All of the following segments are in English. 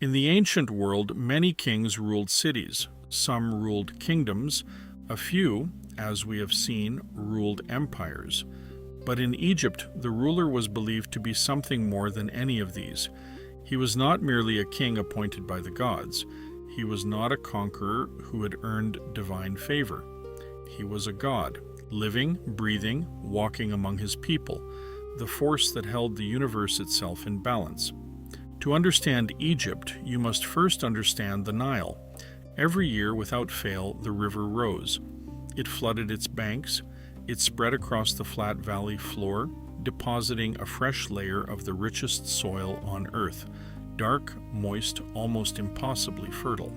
In the ancient world, many kings ruled cities. Some ruled kingdoms. A few, as we have seen, ruled empires. But in Egypt, the ruler was believed to be something more than any of these. He was not merely a king appointed by the gods. He was not a conqueror who had earned divine favor. He was a god, living, breathing, walking among his people, the force that held the universe itself in balance. To understand Egypt, you must first understand the Nile. Every year, without fail, the river rose. It flooded its banks. It spread across the flat valley floor, depositing a fresh layer of the richest soil on earth, dark, moist, almost impossibly fertile.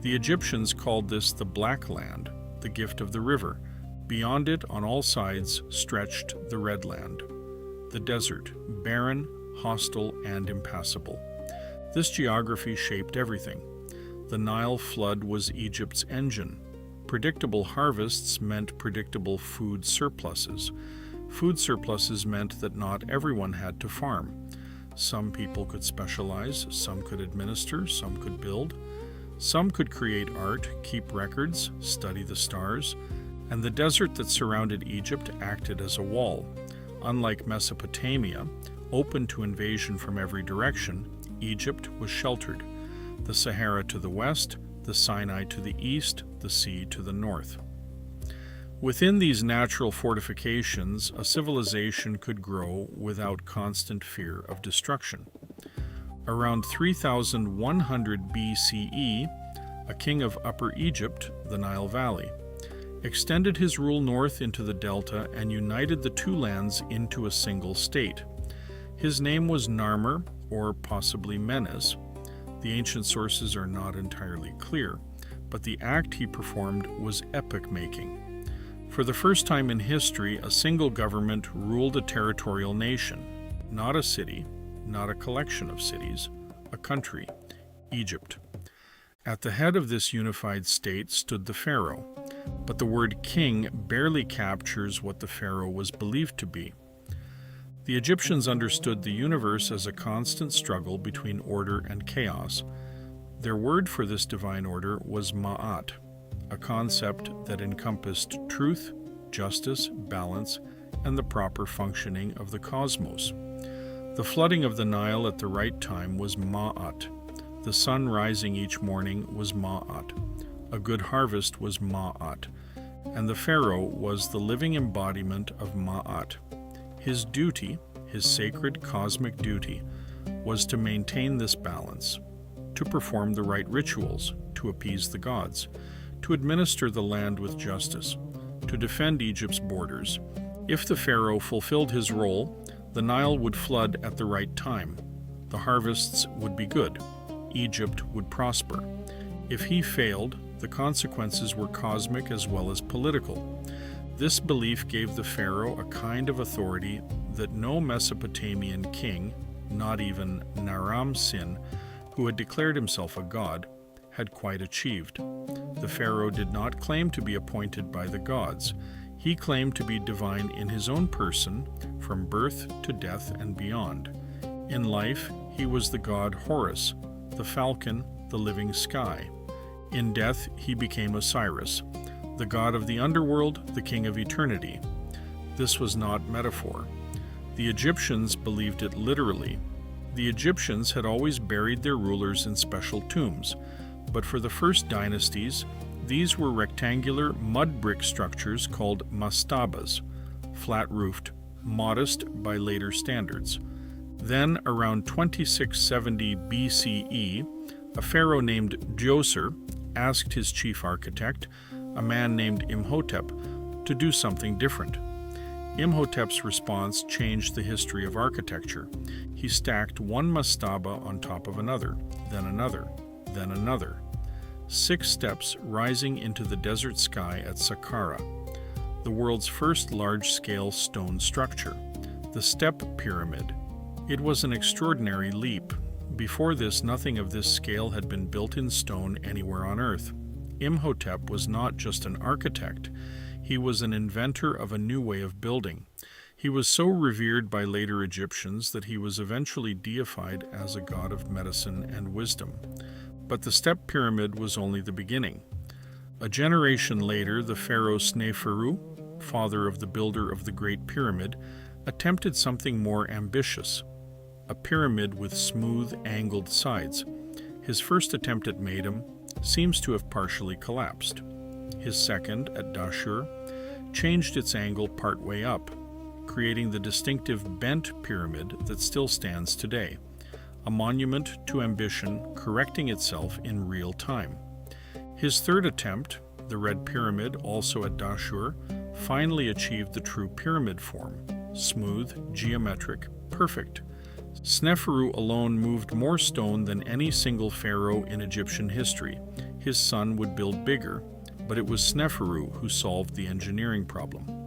The Egyptians called this the Black Land, the gift of the river. Beyond it, on all sides, stretched the Red Land, the desert, barren, hostile, and impassable. This geography shaped everything. The Nile flood was Egypt's engine. Predictable harvests meant predictable food surpluses. Food surpluses meant that not everyone had to farm. Some people could specialize, some could administer, some could build. Some could create art, keep records, study the stars, and the desert that surrounded Egypt acted as a wall. Unlike Mesopotamia, open to invasion from every direction, Egypt was sheltered. The Sahara to the west, the Sinai to the east, the sea to the north. Within these natural fortifications, a civilization could grow without constant fear of destruction. Around 3100 BCE, a king of Upper Egypt, the Nile Valley, extended his rule north into the delta and united the two lands into a single state. His name was Narmer, or possibly Menes. The ancient sources are not entirely clear, but the act he performed was epoch-making. For the first time in history, a single government ruled a territorial nation, not a city, not a collection of cities, a country, Egypt. At the head of this unified state stood the Pharaoh, but the word king barely captures what the Pharaoh was believed to be. The Egyptians understood the universe as a constant struggle between order and chaos. Their word for this divine order was Ma'at, a concept that encompassed truth, justice, balance, and the proper functioning of the cosmos. The flooding of the Nile at the right time was Ma'at. The sun rising each morning was Ma'at. A good harvest was Ma'at. And the Pharaoh was the living embodiment of Ma'at. His duty, his sacred cosmic duty, was to maintain this balance, to perform the right rituals, to appease the gods, to administer the land with justice, to defend Egypt's borders. If the Pharaoh fulfilled his role, the Nile would flood at the right time. The harvests would be good. Egypt would prosper. If he failed, the consequences were cosmic as well as political. This belief gave the Pharaoh a kind of authority that no Mesopotamian king, not even Naram-Sin, who had declared himself a god, had quite achieved. The Pharaoh did not claim to be appointed by the gods. He claimed to be divine in his own person, from birth to death and beyond. In life, he was the god Horus, the falcon, the living sky. In death, he became Osiris, the god of the underworld, the king of eternity. This was not metaphor. The Egyptians believed it literally. The Egyptians had always buried their rulers in special tombs, but for the first dynasties, these were rectangular mud brick structures called mastabas, flat-roofed, modest by later standards. Then, around 2670 BCE, a pharaoh named Djoser asked his chief architect, a man named Imhotep, to do something different. Imhotep's response changed the history of architecture. He stacked one mastaba on top of another, then another, then another. 6 steps rising into the desert sky at Saqqara, the world's first large-scale stone structure, the Step Pyramid. It was an extraordinary leap. Before this, nothing of this scale had been built in stone anywhere on Earth. Imhotep was not just an architect. He was an inventor of a new way of building. He was so revered by later Egyptians that he was eventually deified as a god of medicine and wisdom. But the step pyramid was only the beginning. A generation later, the pharaoh Sneferu, father of the builder of the Great Pyramid, attempted something more ambitious, a pyramid with smooth, angled sides. His first attempt at Medum seems to have partially collapsed. His second, at Dashur, changed its angle partway up, creating the distinctive bent pyramid that still stands today, a monument to ambition correcting itself in real time. His third attempt, the Red Pyramid, also at Dashur, finally achieved the true pyramid form, smooth, geometric, perfect. Sneferu alone moved more stone than any single pharaoh in Egyptian history. His son would build bigger, but it was Sneferu who solved the engineering problem.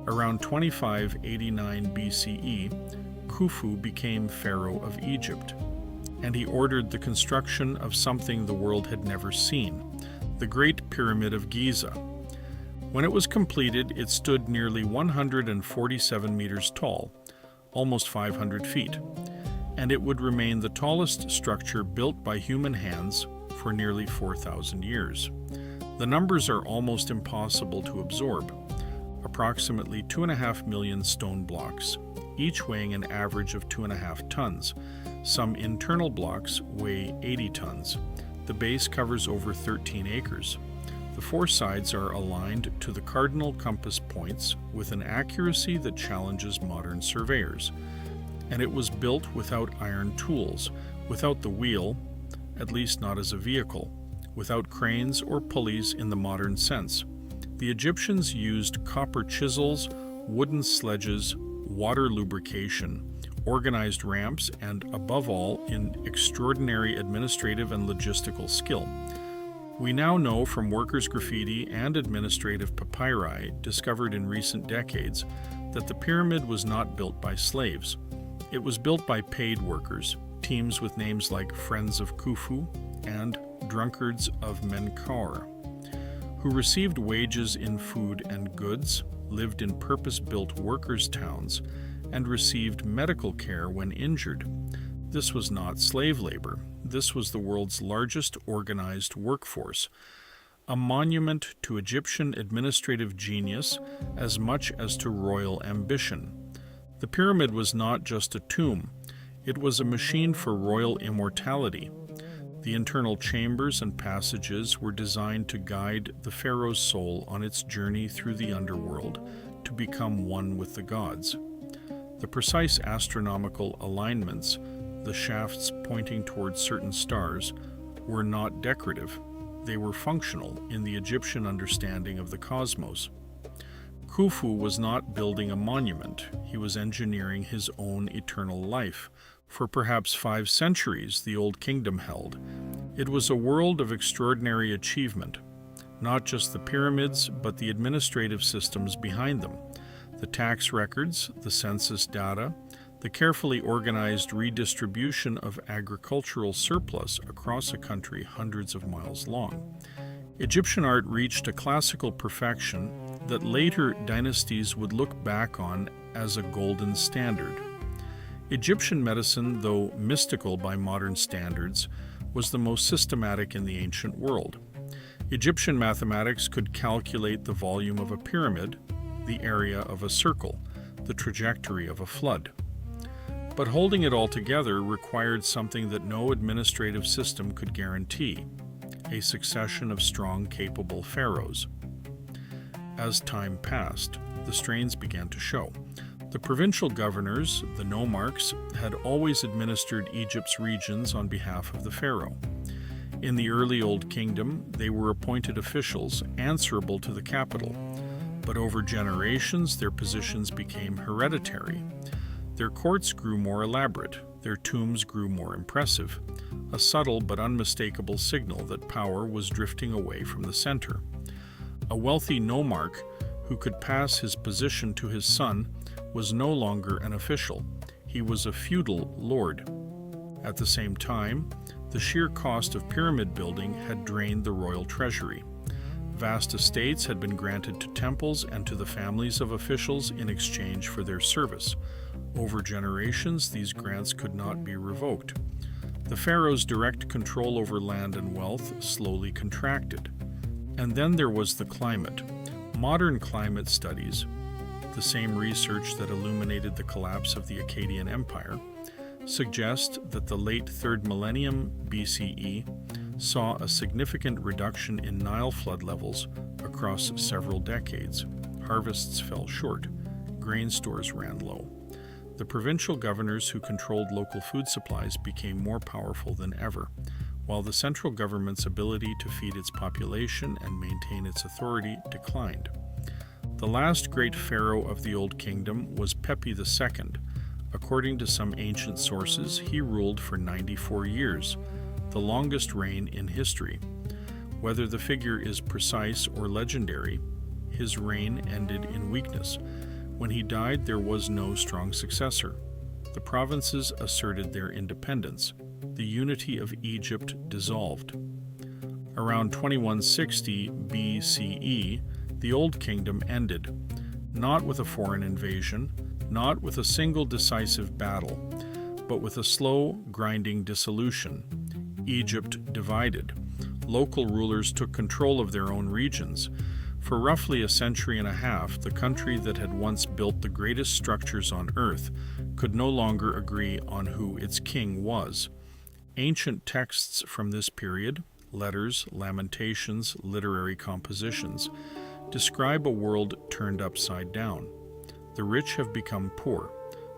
Around 2589 BCE, Khufu became pharaoh of Egypt, and he ordered the construction of something the world had never seen, the Great Pyramid of Giza. When it was completed, it stood nearly 147 meters tall, almost 500 feet, and it would remain the tallest structure built by human hands for nearly 4,000 years. The numbers are almost impossible to absorb. Approximately 2.5 million stone blocks, each weighing an average of 2.5 tons. Some internal blocks weigh 80 tons. The base covers over 13 acres. The four sides are aligned to the cardinal compass points with an accuracy that challenges modern surveyors. And it was built without iron tools, without the wheel, at least not as a vehicle, without cranes or pulleys in the modern sense. The Egyptians used copper chisels, wooden sledges, water lubrication, organized ramps, and above all, in extraordinary administrative and logistical skill. We now know from workers' graffiti and administrative papyri discovered in recent decades that the pyramid was not built by slaves. It was built by paid workers, teams with names like Friends of Khufu and Drunkards of Menkaure, who received wages in food and goods, lived in purpose-built workers' towns, and received medical care when injured. This was not slave labor. This was the world's largest organized workforce, a monument to Egyptian administrative genius as much as to royal ambition. The pyramid was not just a tomb. It was a machine for royal immortality. The internal chambers and passages were designed to guide the pharaoh's soul on its journey through the underworld to become one with the gods. The precise astronomical alignments, the shafts pointing towards certain stars, were not decorative. They were functional in the Egyptian understanding of the cosmos. Khufu was not building a monument. He was engineering his own eternal life. For perhaps 5 centuries, the Old Kingdom held. It was a world of extraordinary achievement, not just the pyramids, but the administrative systems behind them, the tax records, the census data, the carefully organized redistribution of agricultural surplus across a country hundreds of miles long. Egyptian art reached a classical perfection that later dynasties would look back on as a golden standard. Egyptian medicine, though mystical by modern standards, was the most systematic in the ancient world. Egyptian mathematics could calculate the volume of a pyramid, the area of a circle, the trajectory of a flood. But holding it all together required something that no administrative system could guarantee: a succession of strong, capable pharaohs. As time passed, the strains began to show. The provincial governors, the nomarchs, had always administered Egypt's regions on behalf of the pharaoh. In the early Old Kingdom, they were appointed officials answerable to the capital, but over generations their positions became hereditary. Their courts grew more elaborate, their tombs grew more impressive, a subtle but unmistakable signal that power was drifting away from the center. A wealthy nomarch who could pass his position to his son was no longer an official. He was a feudal lord. At the same time, the sheer cost of pyramid building had drained the royal treasury. Vast estates had been granted to temples and to the families of officials in exchange for their service. Over generations, these grants could not be revoked. The pharaoh's direct control over land and wealth slowly contracted. And then there was the climate. Modern climate studies, the same research that illuminated the collapse of the Akkadian Empire, suggest that the late 3rd millennium BCE saw a significant reduction in Nile flood levels across several decades. Harvests fell short. Grain stores ran low. The provincial governors who controlled local food supplies became more powerful than ever, while the central government's ability to feed its population and maintain its authority declined. The last great pharaoh of the Old Kingdom was Pepi II. According to some ancient sources, he ruled for 94 years, the longest reign in history. Whether the figure is precise or legendary, his reign ended in weakness. When he died, there was no strong successor. The provinces asserted their independence. The unity of Egypt dissolved. Around 2160 BCE, the Old Kingdom ended, not with a foreign invasion, not with a single decisive battle, but with a slow, grinding dissolution. Egypt divided. Local rulers took control of their own regions. For roughly a century and a half, the country that had once built the greatest structures on earth could no longer agree on who its king was. Ancient texts from this period, letters, lamentations, literary compositions, describe a world turned upside down. The rich have become poor.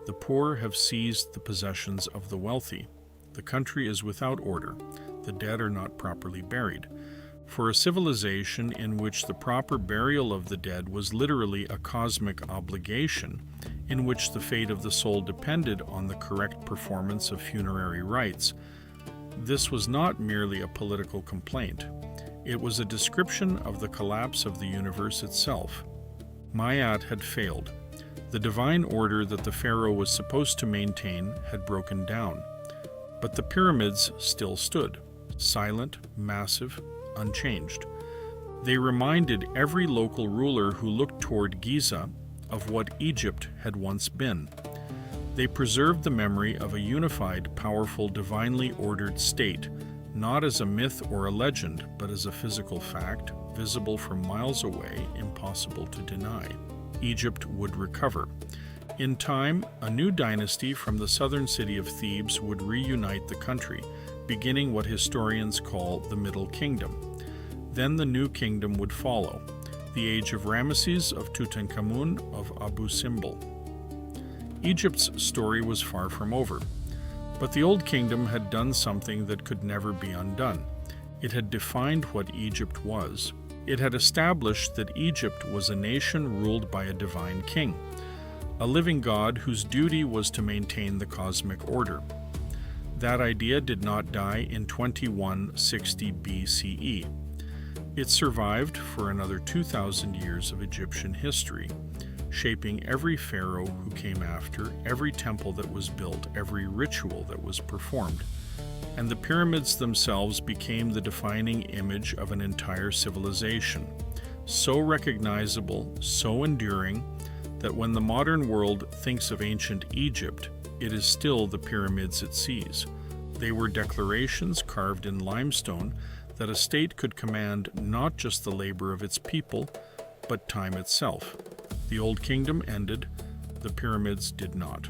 The poor have seized the possessions of the wealthy. The country is without order. The dead are not properly buried. For a civilization in which the proper burial of the dead was literally a cosmic obligation, in which the fate of the soul depended on the correct performance of funerary rites, this was not merely a political complaint. It was a description of the collapse of the universe itself. Ma'at had failed. The divine order that the pharaoh was supposed to maintain had broken down. But the pyramids still stood, silent, massive, unchanged. They reminded every local ruler who looked toward Giza of what Egypt had once been. They preserved the memory of a unified, powerful, divinely ordered state, not as a myth or a legend, but as a physical fact, visible from miles away, impossible to deny. Egypt would recover. In time, a new dynasty from the southern city of Thebes would reunite the country, beginning what historians call the Middle Kingdom. Then the new kingdom would follow, the age of Ramesses, of Tutankhamun, of Abu Simbel. Egypt's story was far from over, but the Old Kingdom had done something that could never be undone. It had defined what Egypt was. It had established that Egypt was a nation ruled by a divine king, a living God whose duty was to maintain the cosmic order. That idea did not die in 2160 BCE. It survived for another 2,000 years of Egyptian history, shaping every pharaoh who came after, every temple that was built, every ritual that was performed. And the pyramids themselves became the defining image of an entire civilization, so recognizable, so enduring, that when the modern world thinks of ancient Egypt, it is still the pyramids it sees. They were declarations carved in limestone that a state could command not just the labor of its people, but time itself. The Old Kingdom ended, the pyramids did not.